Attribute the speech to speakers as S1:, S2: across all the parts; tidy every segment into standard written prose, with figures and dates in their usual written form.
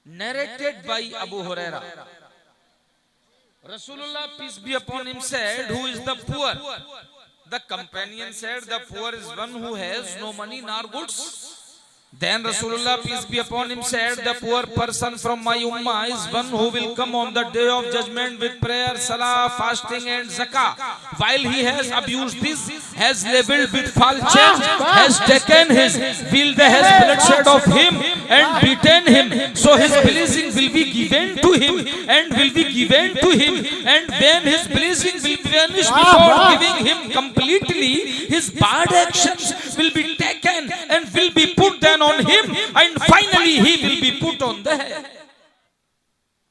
S1: narrated by Abu Huraira. Rasulullah, peace be upon him, said, who is the poor? The companion said, the poor is one who has no money nor goods. Then Rasulullah, peace be upon him, said, the poor person from my ummah is one who will come on the day of judgment with prayer, salah, fasting and zakah. While he has abused this, has labeled with false charge, has taken his will, has bloodshed of him and beaten him. So his blessing will be given to him and will be given to him. And when his blessing will vanish before giving him completely, his bad actions will be taken and will be put down on him, and finally he will be put on the head.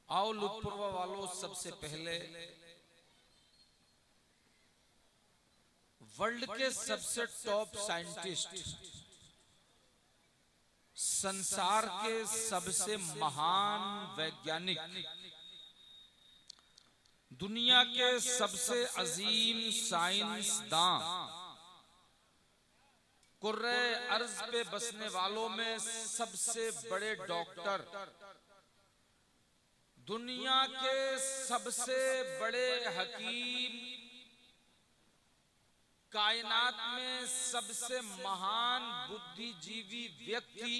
S1: आओ लुत्फपुरवा वालों, सबसे पहले world के सबसे top scientist, संसार के सबसे महान वैज्ञानिक, दुनिया के सबसे अजीम साइंसदान, कुर्रे अर्ज पे बसने वालों में सबसे बड़े डॉक्टर, दुनिया के सबसे बड़े हकीम, कायनात में सबसे महान बुद्धिजीवी व्यक्ति,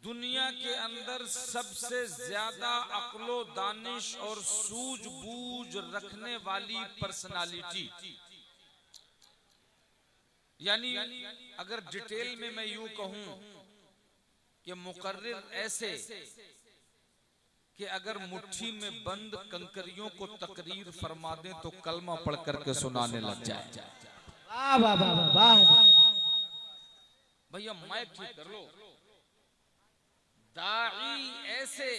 S1: दुनिया के अंदर सबसे ज्यादा अक्लो दानिश और सूझबूझ रखने वाली पर्सनालिटी, यानी अगर डिटेल में मैं यूं कहूं कि मुकर्रिर ऐसे कि अगर मुट्ठी में बंद कंकरियों को तकरीर फरमा दें तो कलमा पढ़ करके सुनाने लग जाए। भैया माइक ठीक कर लो। दाई ऐसे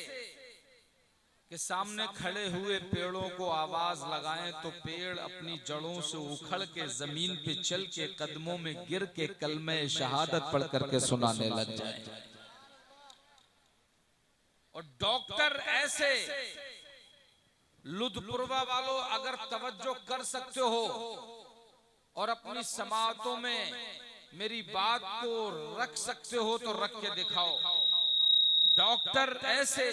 S1: कि सामने खड़े हुए पेड़ों को आवाज लगाएं तो पेड़ अपनी जड़ों से उखड़ के जमीन पे चल के कदमों में गिर के कलमे शहादत पढ़ करके सुनाने लग जाए। और डॉक्टर ऐसे, लुत्फपुरवा वालों अगर तवज्जो कर सकते हो और अपनी समाअतों में मेरी बात को रख सकते हो तो रख के दिखाओ। डॉक्टर ऐसे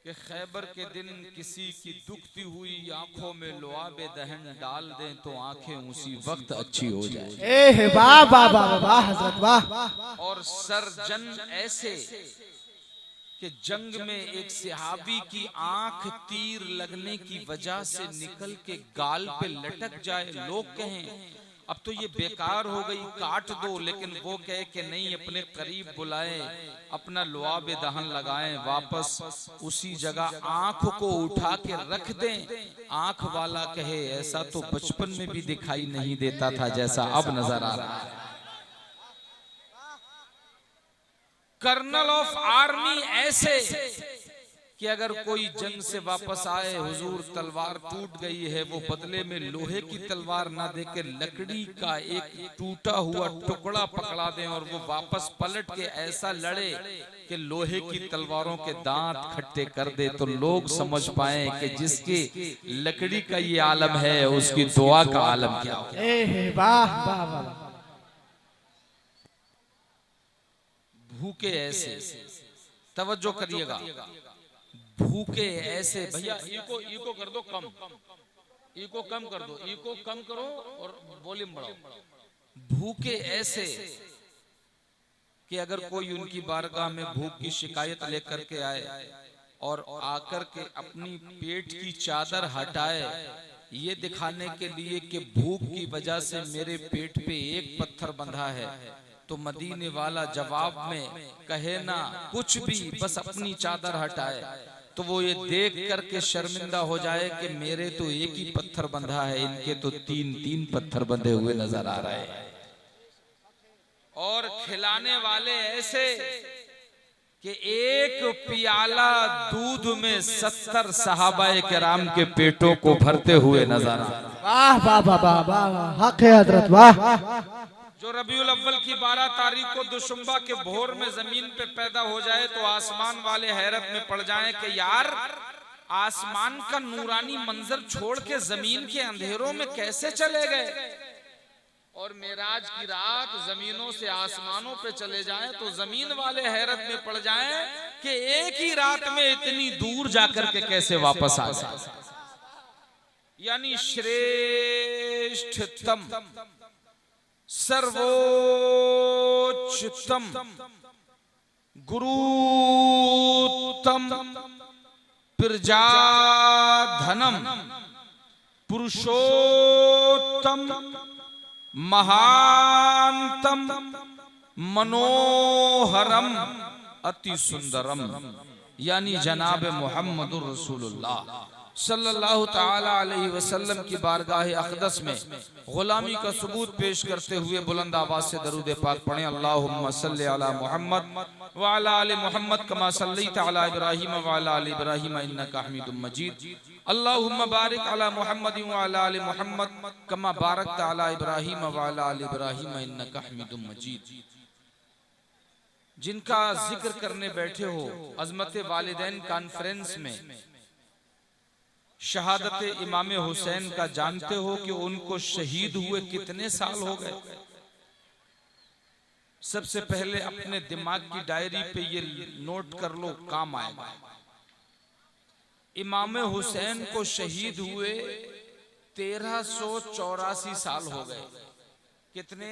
S1: कि खैबर के दिन किसी की दुखती हुई आंखों में लुआबे दहन डाल दें तो आंखें उसी वक्त अच्छी हो जाए। वाह वाह वाह वाह हज़रत वाह। और सर्जन ऐसे कि जंग में एक सहाबी की आंख तीर लगने की वजह से निकल के गाल पे लटक जाए, लोग कहें अब तो ये बेकार हो गई, काट दो, लेकिन वो कहे कि नहीं, अपने करीब बुलाएं, अपना लुआबे दहन लगाएं, वापस उसी जगह आंख को उठा के रख दें। आंख वाला कहे ऐसा तो बचपन में भी दिखाई नहीं देता था जैसा अब नजर आ रहा है। कर्नल ऑफ आर्मी ऐसे कि अगर कोई जंग से वापस आए, हुजूर तलवार टूट गई है, वो बदले में लोहे की तलवार ना देके लकड़ी का एक टूटा हुआ टुकड़ा पकड़ा दें और वो वापस पलट के ऐसा लड़े कि लोहे की तलवारों के दांत खट्टे कर दे, तो लोग समझ पाए कि जिसकी लकड़ी का ये आलम है उसकी दुआ का आलम क्या है। वाह वाह वाह। भूखे ऐसे, तवज्जो करिएगा, भूखे ऐसे, भैया इको कर दो कम, इको कम कर दो, इको कम करो और वॉल्यूम बढ़ाओ। भूखे ऐसे कि अगर कोई उनकी बारगाह में भूख की शिकायत लेकर के आए और आकर के अपनी पेट की चादर हटाए, ये दिखाने के लिए कि भूख की वजह से मेरे पेट पे एक पत्थर बंधा है, तो मदीने वाला जवाब में कहे ना कुछ भी, बस अपनी चादर हटाए, तो वो ये देख करके शर्मिंदा हो जाए कि मेरे तो एक ही पत्थर बंधा है, इनके तो तीन तीन पत्थर बंधे हुए नजर आ रहे हैं। और खिलाने वाले ऐसे कि एक प्याला दूध में 70 सहाबाए किराम के पेटों को भरते हुए नजर आ रहे हैं। वाह वाह वाह वाह, हक है हजरत, वाह। जो रबीउल अव्वल की 12 तारीख को दुशंबा के भोर में जमीन पे पैदा हो जाए तो आसमान वाले हैरत में पड़ जाएं कि यार आसमान का नूरानी मंजर छोड़ के जमीन के अंधेरों में कैसे चले गए। और मेराज की रात जमीनों से आसमानों पे चले जाएं तो जमीन वाले हैरत में पड़ जाएं कि एक ही रात में इतनी दूर जाकर के कैसे वापस आ जाए। यानी श्रेष्ठतम, सर्वोच्चतम, गुरुतम, प्रजाधनम, पुरुषोत्तम, महानतम, मनोहरम, अति सुंदरम, यानी जनाब मुहम्मदुर रसूलुल्लाह सल्लल्लाहु ताला अलैहि वसल्लम की बारगाह अक़दस में गुलामी का सबूत पेश करते हुए बुलंद आवाज से दरूद पाक पढ़ें। अल्लाहुम्मा सल्लि अला मुहम्मद व अला आलि मुहम्मद कमा सल्लैता अला इब्राहीम व अला आलि इब्राहीम इन्नका हमीदुम मजीद। अल्लाहुम्मा बारिक अला मुहम्मद व अला आलि मुहम्मद कमा बारकता अला इब्राहीम व अला आलि इब्राहीम इन्नका हमीदुम मजीद। जिनका जिक्र करने बैठे हो अज़मत वालिदैन कॉन्फ्रेंस में शहादत इमाम हुसैन का जानते हो कि उनको शहीद हुए कितने साल हो गए? सबसे पहले अपने दिमाग की डायरी पे ये नोट कर लो, काम आएगा। इमाम हुसैन को शहीद हुए 1384 साल हो गए। कितने?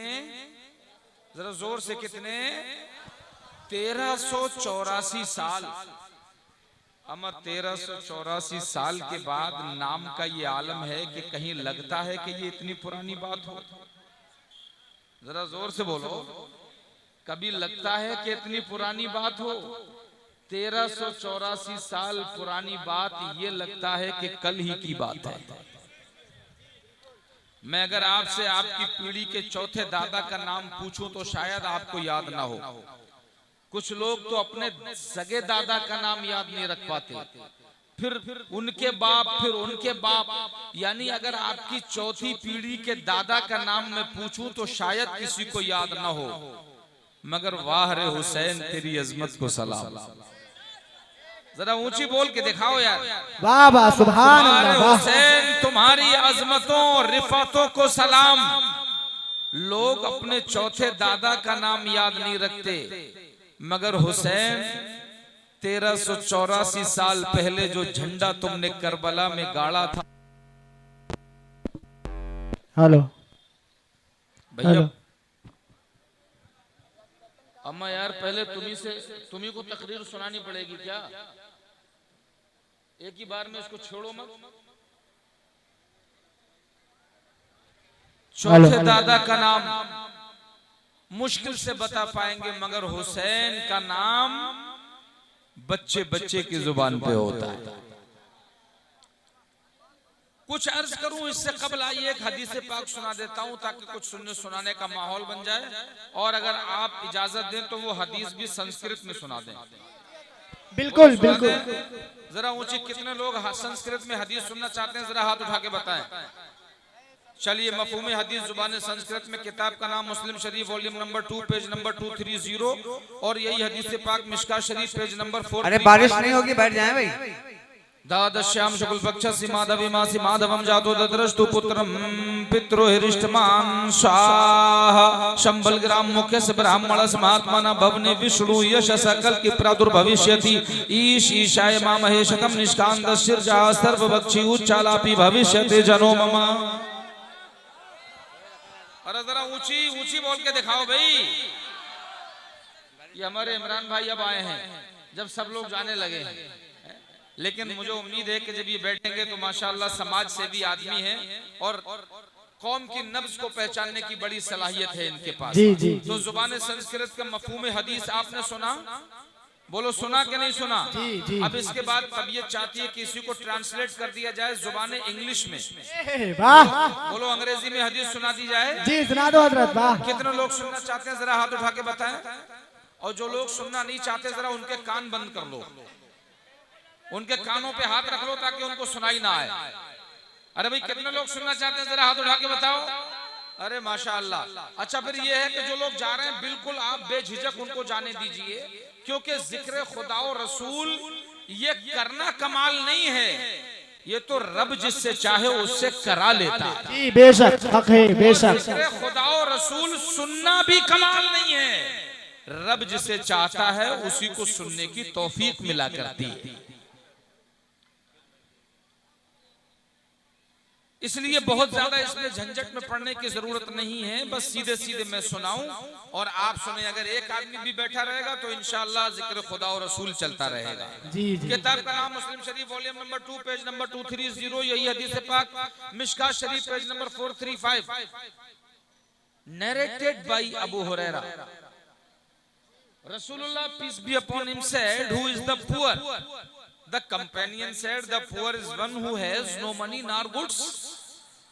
S1: जरा जोर से, कितने? 1384 साल। अमर 1384 साल के बाद नाम का ये आलम है कि कहीं लगता है कि ये इतनी पुरानी बात हो? जरा जोर से बोलो, कभी लगता है कि इतनी पुरानी बात हो? 1384 साल पुरानी बात ये लगता है कि कल ही की बात है। मैं अगर आपसे आपकी पीढ़ी के चौथे दादा का नाम पूछूं तो शायद आपको याद ना हो। कुछ लोग तो अपने सगे दादा का नाम याद नहीं रख पाते, फिर उनके बाप, फिर उनके बाप, यानी अगर आपकी चौथी पीढ़ी के दादा का नाम मैं पूछूं तो शायद किसी को याद ना हो। मगर वाह रे हुसैन तेरी अजमत को सलाम। जरा ऊंची बोल के दिखाओ यार,
S2: वाह वाह सुभान अल्लाह।
S1: हुसैन तुम्हारी अजमतों रिफातों को सलाम। लोग अपने चौथे दादा का नाम याद नहीं रखते, मगर हुसैन 1384 साल पहले जो झंडा तुमने करबला में गाड़ा था।
S2: हेलो
S1: भैया, अम्मा यार पहले तुम्ही को तकरीर सुनानी पड़ेगी क्या? एक ही बार में इसको छोड़ो मत। चौथे दादा का नाम मुश्किल से बता पाएंगे, मगर हुसैन का नाम बच्चे बच्चे की जुबान पे होता है। कुछ अर्ज करूं इससे कबल आइए एक हदीस पाक सुना देता हूं ताकि कुछ सुनने सुनाने का माहौल बन जाए, और अगर आप इजाजत दें तो वो हदीस भी संस्कृत में सुना दें।
S2: बिल्कुल बिल्कुल।
S1: जरा ऊंची, कितने लोग संस्कृत में हदीस सुनना चाहते हैं? जरा हाथ उठा के बताएं। चलिए, मफहूम हदीस जुबान संस्कृत में किताब का नाम मुस्लिम शरीफ वॉल्यूम नंबर 2 पेज नंबर 230, और यही हदीस पाक मिशका शरीफ पेज नंबर 4।
S3: अरे बारिश नहीं होगी, बैठ जाएं भाई।
S1: दादश्याम शुक्ल पक्षसी माधवी मासी माधवम जातो ददरस्तु पुत्रम पितरो हरिष्टमान शाह शंबल ग्राम मुख्य से ब्राह्मणस महात्मना भवने विष्णु यश सकल की प्रादुर्भविष्यति ईश ईशाय मा महेशतम निष्कांत शिरजा सर्वभक्षी उच्चालापि भविष्यति जनो मम। अरे जरा ऊंची ऊंची बोल के दिखाओ भाई। ये हमारे इमरान भाई अब आए हैं, जब सब लोग जाने लगे हैं, लेकिन मुझे उम्मीद है कि जब ये बैठेंगे तो माशाअल्लाह समाज से भी आदमी है और कौम की नब्ज को पहचानने की बड़ी सलाहियत है इनके पास।
S2: जी जी।
S1: तो जुबान संस्कृत का मफहूम हदीस आपने सुना? बोलो सुना कि नहीं सुना?
S2: जी जी।
S1: अब इसके बाद तबीयत चाहती है कि इसी को ट्रांसलेट कर दिया जाए जुबान इंग्लिश में।
S2: वाह।
S1: बोलो अंग्रेजी में हदीस सुना दी जाए।
S2: जी सुना दो हजरत। वाह।
S1: कितने लोग सुनना चाहते हैं? जरा हाथ उठा के बताएं। और जो लोग सुनना नहीं चाहते जरा उनके कान बंद कर लो, उनके कानों पे हाथ रख लो ताकि उनको सुनाई ना आए। अरे भाई कितने लोग सुनना चाहते हैं? जरा हाथ उठा के बताओ। अरे माशाअल्लाह। अच्छा, फिर ये है कि जो लोग जा रहे हैं बिल्कुल आप बेझिझक उनको जाने दीजिए, क्योंकि जिक्र खुदा और रसूल ये करना कमाल नहीं है, ये तो रब जिससे चाहे उससे करा लेता है।
S2: जी बेशक हक है, बेशक।
S1: जिक्र खुदा और रसूल सुनना भी कमाल नहीं है, रब जिसे चाहता है उसी को सुनने की तौफीक मिला करती है। इसलिए बहुत ज्यादा इसमें झंझट में पड़ने की जरूरत नहीं है, बस सीधे सीधे मैं सुनाऊं और आप सुने। अगर एक आदमी भी बैठा रहेगा तो इंशाअल्लाह जिक्र खुदा और रसूल चलता रहेगा।
S2: जी जी।
S1: किताब का नाम मुस्लिम शरीफ वॉल्यूम नंबर 2 पेज नंबर 230, यही हदीस पाक मिशकात शरीफ page number 435, narrated by Abu Hurairah. Rasulullah, peace be upon him, said, who is the poor? The companion said, the poor is one who has no money nor goods.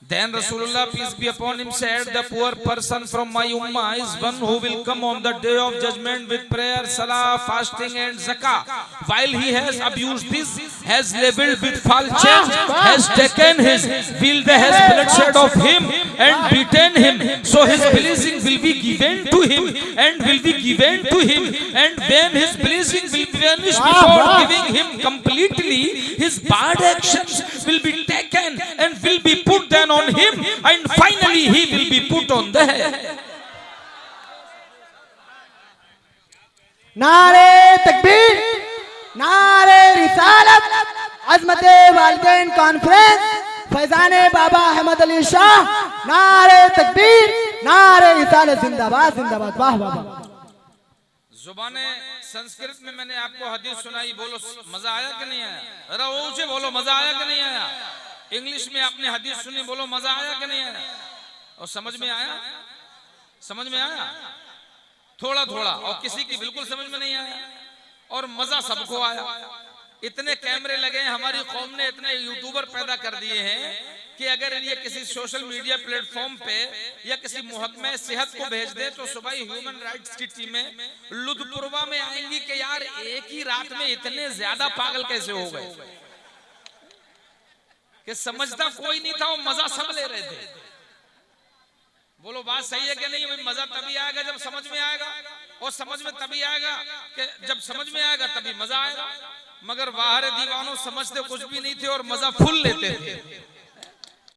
S1: Then Rasulullah, peace be upon him, said, the poor person from my ummah is one who will come on the day of judgment with prayer, salah, fasting and zakah. While he has abused this, has labeled with false charge, has taken his will, has bloodshed of him and beaten him. So his blessing will be given to him and will be given to him. And when his blessing will vanish before giving him completely, his bad actions will be taken and will be put down on him, and finally he will be put on the head.
S2: नारे तकबीर, नारे रिसालत, अज़मते वालिदैन conference, फैजाने बाबा अहमद अली शाह, नारे तकबीर, नारे रिसालत, जिंदाबाद जिंदाबाद, वाह वाह।
S1: जुबाने संस्कृत में मैंने आपको हदीस सुनाई, बोलो मजा आया कि नहीं आया? अरे ऊंचे बोलो, मजा आया कि नहीं आया? इंग्लिश में आपने हदीस सुनी, बोलो मजा आया कि नहीं आया? और समझ में आया? समझ में आया थोड़ा थोड़ा, और किसी की बिल्कुल समझ में नहीं आया, और मजा सबको आया। इतने कैमरे लगे हैं, हमारी कौम ने इतने यूट्यूबर पैदा कर दिए हैं कि अगर ये किसी सोशल मीडिया प्लेटफॉर्म पे या किसी महकमे सेहत को भेज दे तो सुबह ह्यूमन राइट्स की टीमें लुधपुरवा में आएंगी कि यार एक ही रात में इतने ज्यादा पागल कैसे हो गए, कि समझता कोई नहीं था, वो मजा सब ले रहे थे। बोलो बात सही है कि नहीं? भाई मजा तभी आएगा जब समझ में आएगा, और समझ में तभी आएगा कि जब समझ में आएगा तभी मजा आएगा। मगर बाहर दीवानों समझते कुछ भी नहीं थे और मजा फुल लेते थे।